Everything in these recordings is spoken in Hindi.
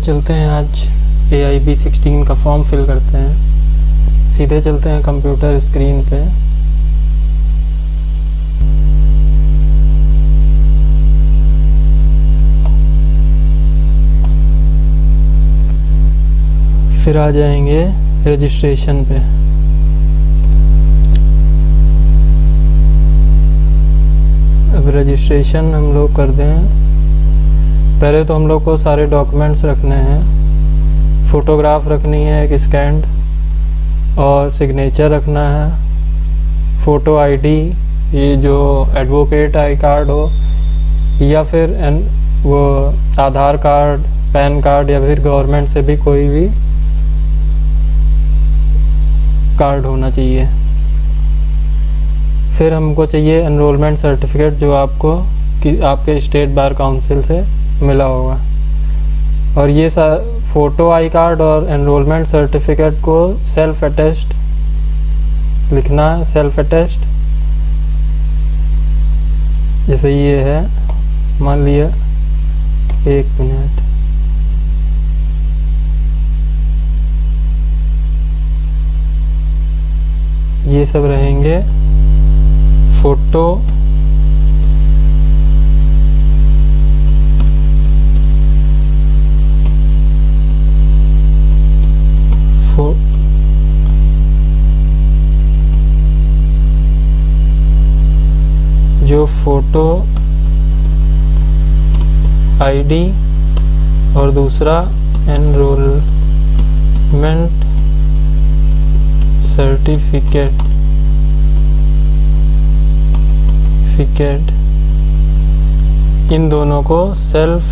चलते हैं आज AIB16 का फॉर्म फिल करते हैं। सीधे चलते हैं कंप्यूटर स्क्रीन पे। फिर आ जाएंगे रजिस्ट्रेशन पे। अब रजिस्ट्रेशन हम लोग कर दें। पहले तो हम लोग को सारे डॉक्यूमेंट्स रखने हैं। फ़ोटोग्राफ रखनी है एक स्कैन्ड, और सिग्नेचर रखना है। फ़ोटो आईडी, ये जो एडवोकेट आई कार्ड हो या फिर वो आधार कार्ड, पैन कार्ड या फिर गवर्नमेंट से भी कोई भी कार्ड होना चाहिए। फिर हमको चाहिए एनरोलमेंट सर्टिफिकेट, जो आपको आपके स्टेट बार काउंसिल से मिला होगा। और ये फ़ोटो आई कार्ड और एनरोलमेंट सर्टिफिकेट को सेल्फ अटेस्ट लिखना है। सेल्फ अटेस्ट जैसे ये है, मान लिया, एक मिनट, ये सब रहेंगे। फोटो जो फोटो आईडी और दूसरा एनरोलमेंट सर्टिफिकेट इन दोनों को सेल्फ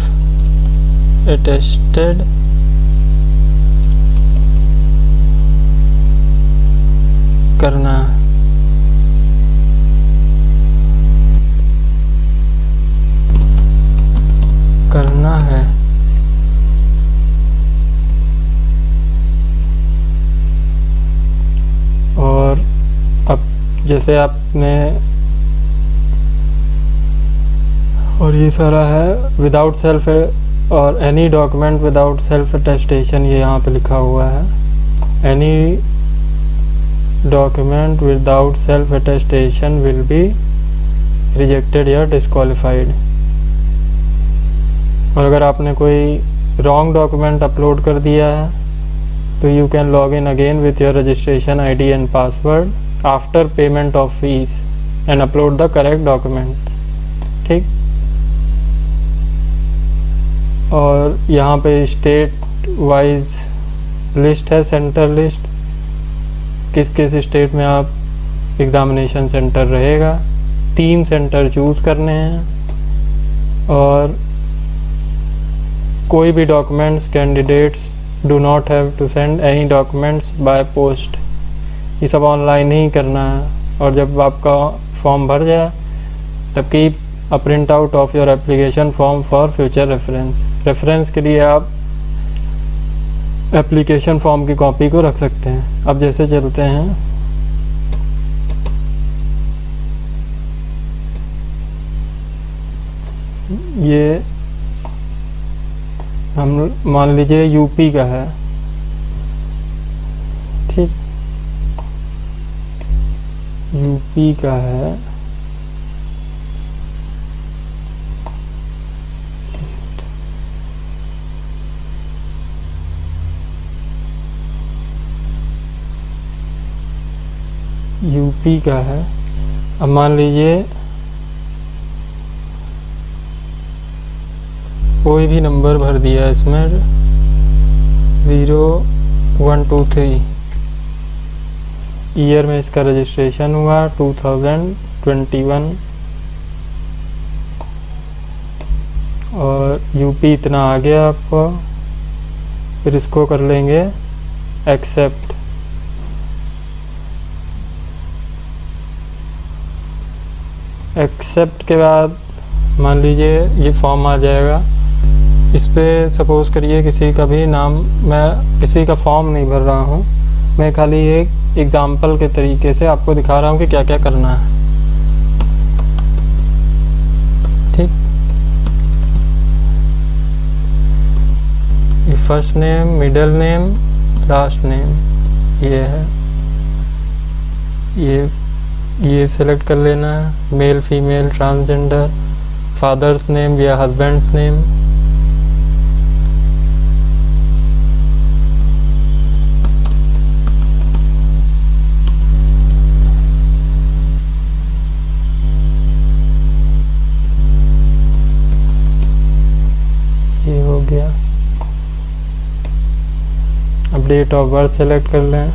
अटेस्टेड करना है। और अब जैसे आपने, और ये सारा है विदाउट सेल्फ, और any document without self attestation, ये यहाँ पे लिखा हुआ है। Any document without self attestation will be rejected या डिस्क्वालिफाइड। और अगर आपने कोई रॉन्ग डॉक्यूमेंट अपलोड कर दिया है तो you can log in again with your registration ID and password after payment of fees and upload the correct document. ठीक। और यहाँ पे स्टेट वाइज लिस्ट है, सेंटर लिस्ट, किस किस स्टेट में आप एग्जामिनेशन सेंटर रहेगा। 3 सेंटर चूज़ करने हैं। और कोई भी documents, candidates do not have to send any documents by post, ये सब ऑनलाइन ही करना है। और जब आपका फॉर्म भर जाए तब keep a print out of your application form for future reference के लिए आप एप्लीकेशन फॉर्म की कॉपी को रख सकते हैं। अब जैसे चलते हैं, ये हम मान लीजिए यूपी का है। ठीक, यूपी का है। यूपी का है। अब मान लीजिए कोई भी नंबर भर दिया इसमें, 0123, ईयर में इसका रजिस्ट्रेशन हुआ 2021, और यूपी इतना आ गया आपको। फिर इसको कर लेंगे एक्सेप्ट। एक्सेप्ट के बाद मान लीजिए ये फॉर्म आ जाएगा। इस पे सपोज़ करिए किसी का भी नाम, मैं किसी का फॉर्म नहीं भर रहा हूँ, मैं खाली एक एग्जाम्पल के तरीके से आपको दिखा रहा हूँ कि क्या क्या करना है। ठीक, first name, middle name, last name ये है। ये सेलेक्ट कर लेना है, male female transgender, father's name या हस्बैंड्स नेम। ये हो गया। अब डेट ऑफ बर्थ सेलेक्ट कर लें।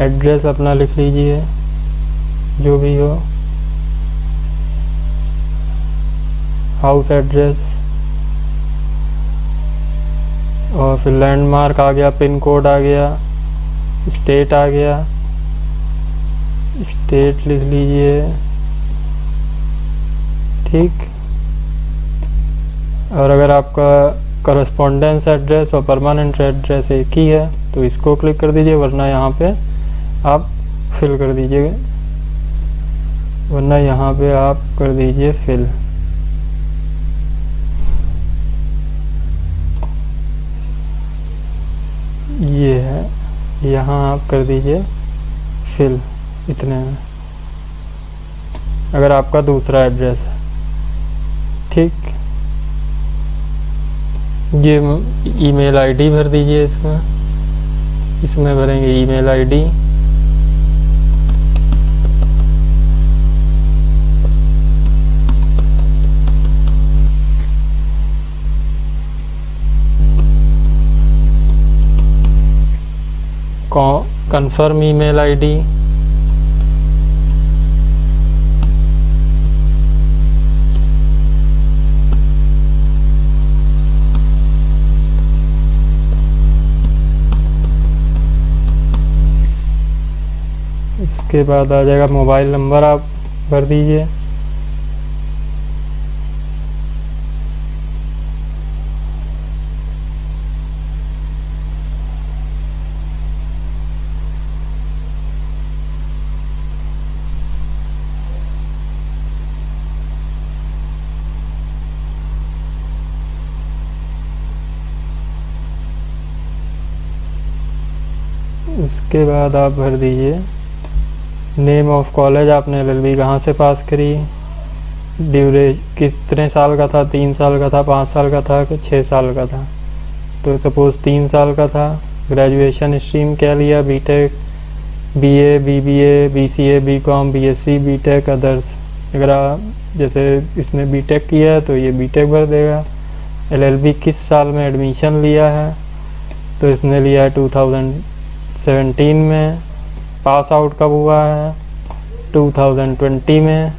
एड्रेस अपना लिख लीजिए जो भी हो, हाउस एड्रेस, और फिर लैंडमार्क आ गया, पिन कोड आ गया, स्टेट आ गया, स्टेट लिख लीजिए। ठीक। और अगर आपका करस्पॉन्डेंस एड्रेस और परमानेंट एड्रेस एक ही है तो इसको क्लिक कर दीजिए, वरना यहाँ पे आप फिल कर दीजिए, वरना यहाँ पे आप कर दीजिए फिल। ये है, यहाँ आप कर दीजिए फिल इतने में, अगर आपका दूसरा एड्रेस है। ठीक। ये ईमेल आईडी भर दीजिए इसमें भरेंगे email ID. Confirm email ID, इसके बाद आ जाएगा मोबाइल नंबर, आप भर दीजिए। इसके बाद आप भर दीजिए नेम ऑफ कॉलेज, आपने LLB कहाँ से पास करी, कितने साल का था, 3 साल का था, 5 साल का था, 6 साल का था। तो सपोज़ 3 साल का था। ग्रेजुएशन स्ट्रीम क्या लिया, BTech, BA, BBA, BCA, BCom, BSc, BTech, others. अगर आप जैसे इसने बीटेक किया है तो ये बीटेक भर देगा। LLB किस साल में एडमिशन लिया है, तो इसने लिया है 2017 में। पास आउट कब हुआ है, 2020 में।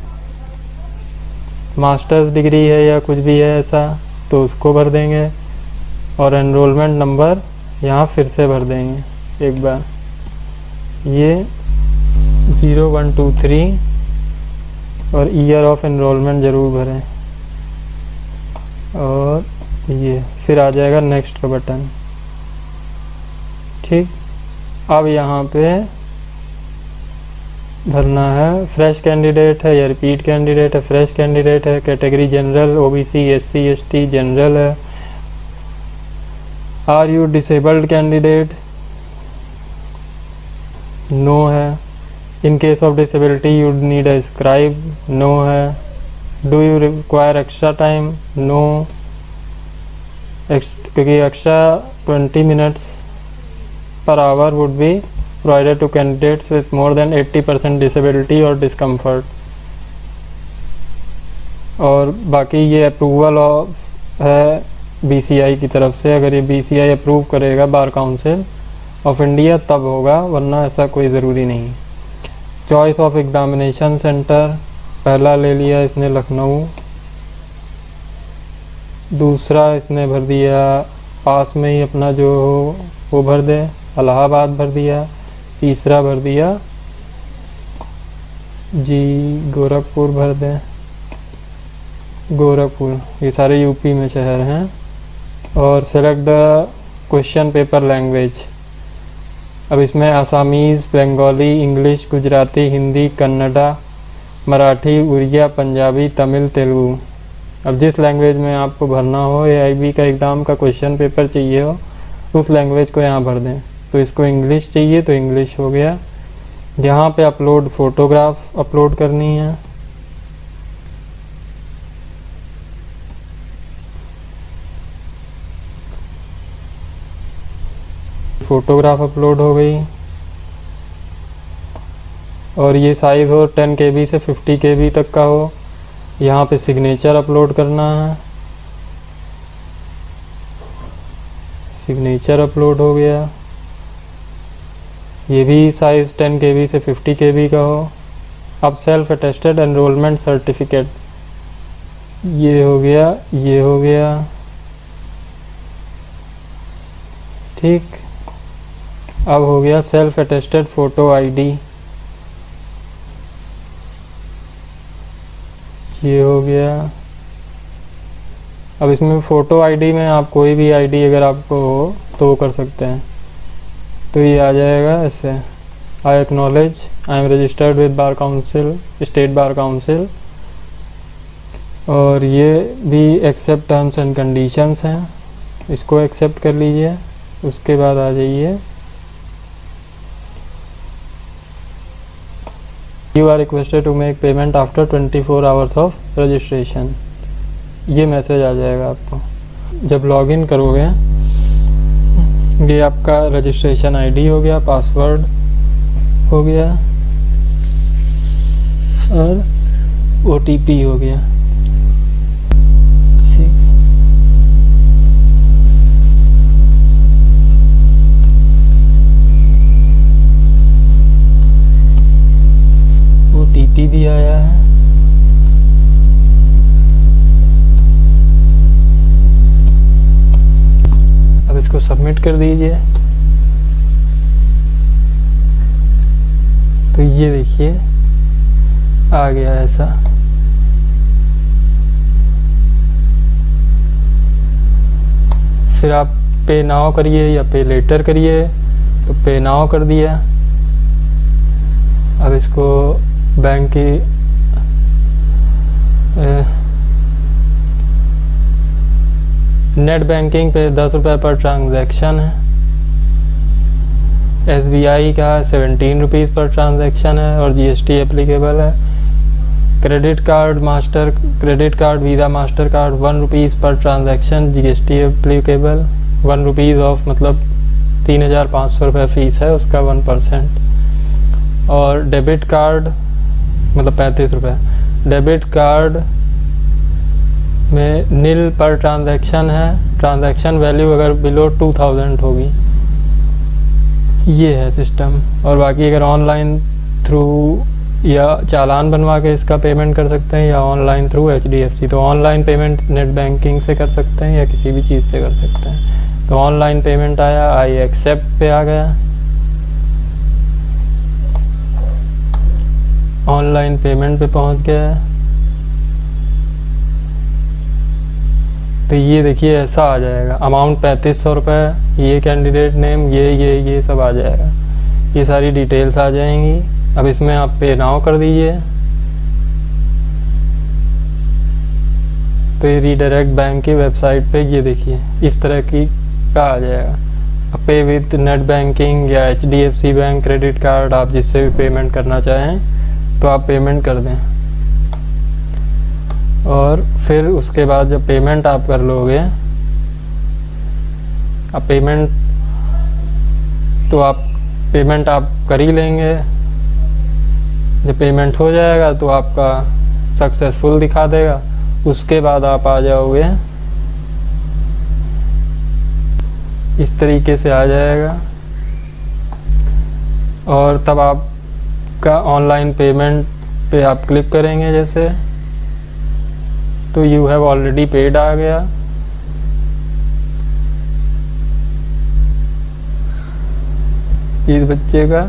मास्टर्स डिग्री है या कुछ भी है ऐसा तो उसको भर देंगे, और एनरोलमेंट नंबर यहाँ फिर से भर देंगे एक बार, ये 0123, और ईयर ऑफ एनरोलमेंट ज़रूर भरें। और ये फिर आ जाएगा नेक्स्ट का बटन। ठीक। अब यहाँ पे भरना है फ्रेश कैंडिडेट है या रिपीट कैंडिडेट है। फ्रेश कैंडिडेट है, category general, OBC, SC, ST general है। Are you disabled candidate, no है। In case of disability you need a scribe, no है। Do you require extra time, no, क्योंकि extra 20 minutes per hour would be provided to candidates with more than 80% disability or discomfort। और बाकी ये अप्रूवल है BCI की तरफ से। अगर ये BCI अप्रूव करेगा, बार काउंसिल ऑफ इंडिया, तब होगा, वरना ऐसा कोई ज़रूरी नहीं। चॉइस ऑफ एग्जामिनेशन सेंटर, पहला ले लिया इसने लखनऊ, दूसरा इसने भर दिया पास में ही अपना जो हो वो भर दे, इलाहाबाद भर दिया, तीसरा भर दिया जी गोरखपुर भर दें, गोरखपुर। ये सारे यूपी में शहर हैं। और select the question paper language. अब इसमें आसामीज़, बंगाली, इंग्लिश, गुजराती, हिंदी, कन्नड़ा, मराठी, उड़िया, पंजाबी, तमिल, तेलुगु। अब जिस लैंग्वेज में आपको भरना हो, AIB का एग्ज़ाम का क्वेश्चन पेपर चाहिए हो, उस लैंग्वेज को यहाँ भर दें। तो इसको इंग्लिश चाहिए तो इंग्लिश हो गया। यहाँ पे अपलोड फ़ोटोग्राफ अपलोड करनी है। फ़ोटोग्राफ अपलोड हो गई और ये साइज़ हो 10 KB से 50 KB तक का हो। यहाँ पे सिग्नेचर अपलोड करना है। सिग्नेचर अपलोड हो गया। ये भी साइज़ 10 KB से 50 KB का हो। अब सेल्फ अटेस्टेड एनरोलमेंट सर्टिफिकेट, ये हो गया, ये हो गया। ठीक, अब हो गया सेल्फ अटेस्टेड फ़ोटो ID, ये हो गया। अब इसमें फ़ोटो ID में आप कोई भी ID अगर आपको हो तो वो कर सकते हैं। तो ये आ जाएगा ऐसे, I acknowledge I am registered with bar council, state bar council. और ये भी एक्सेप्ट टर्म्स एंड कंडीशंस हैं, इसको एक्सेप्ट कर लीजिए। उसके बाद आ जाइए, you are requested to make payment after 24 hours of registration. ये मैसेज आ जाएगा आपको जब लॉगिन करोगे। ये आपका रजिस्ट्रेशन ID हो गया, पासवर्ड हो गया और OTP हो गया। OTP भी आया है। अब इसको सबमिट कर दीजिए। तो ये देखिए आ गया ऐसा। फिर आप पे नाउ करिए या पे लेटर करिए। तो पे नाउ कर दिया। अब इसको बैंक की नेट बैंकिंग पे 10 रुपये पर ट्रांजैक्शन है। SBI का 17 रुपीज़ पर ट्रांजैक्शन है और GST एप्लीकेबल है। Credit card, Visa, master card 1 rupees पर transaction, GST applicable. 1 rupees of मतलब 3500 रुपये फ़ीस है उसका 1%। और डेबिट कार्ड मतलब 35 रुपये। डेबिट कार्ड में नील पर ट्रांजैक्शन है। ट्रांजैक्शन वैल्यू अगर बिलो 2000 होगी। ये है सिस्टम। और बाकी अगर ऑनलाइन थ्रू या चालान बनवा के इसका पेमेंट कर सकते हैं या ऑनलाइन थ्रू HDFC। तो ऑनलाइन पेमेंट नेट बैंकिंग से कर सकते हैं या किसी भी चीज़ से कर सकते हैं। तो ऑनलाइन पेमेंट आया, आई एक्सेप्ट पे आ गया। ऑनलाइन पेमेंट पे पहुंच गया। तो ये देखिए ऐसा आ जाएगा। अमाउंट 3500 रुपये, ये कैंडिडेट नेम, ये सब आ जाएगा। ये सारी डिटेल्स आ जाएंगी। अब इसमें आप पे नाउ कर दीजिए। तो ये रीडायरेक्ट बैंक की वेबसाइट पे ये देखिए इस तरह की का आ जाएगा। अब पे विद नेट बैंकिंग या HDFC बैंक क्रेडिट कार्ड, आप जिससे भी पेमेंट करना चाहें तो आप पेमेंट कर दें। और फिर उसके बाद जब पेमेंट आप कर लोगे, अब पेमेंट आप कर ही लेंगे। जब पेमेंट हो जाएगा तो आपका सक्सेसफुल दिखा देगा। उसके बाद आप आ जाओगे, इस तरीके से आ जाएगा। और तब आपका ऑनलाइन पेमेंट पे आप क्लिक करेंगे जैसे, तो यू हैव ऑलरेडी पेड आ गया। इस बच्चे का।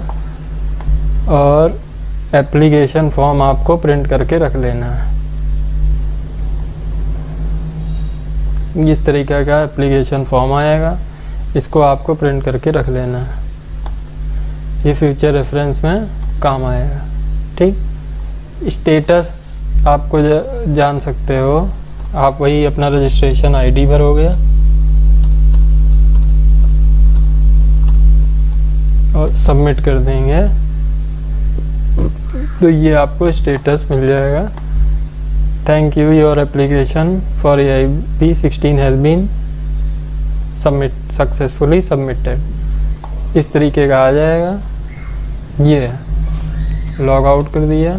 और एप्लीकेशन फॉर्म आपको प्रिंट करके रख लेना है। इस तरीके का एप्लीकेशन फॉर्म आएगा, इसको आपको प्रिंट करके रख लेना है, ये फ्यूचर रेफरेंस में काम आएगा। ठीक, स्टेटस आपको जान सकते हो, आप वही अपना रजिस्ट्रेशन आईडी भरोगे और सबमिट कर देंगे तो ये आपको स्टेटस मिल जाएगा। Thank you, your application for AIB 16 has been successfully submitted, इस तरीके का आ जाएगा। ये लॉग आउट कर दिया,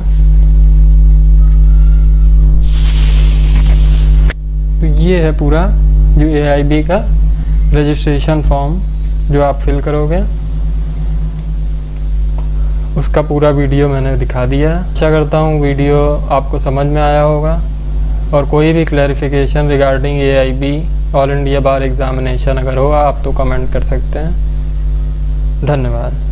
तो ये है पूरा जो AIB का रजिस्ट्रेशन फॉर्म जो आप फिल करोगे, उसका पूरा वीडियो मैंने दिखा दिया है। आशा करता हूँ वीडियो आपको समझ में आया होगा, और कोई भी clarification regarding AIB all India बार एग्जामिनेशन अगर हो आप तो कमेंट कर सकते हैं। धन्यवाद।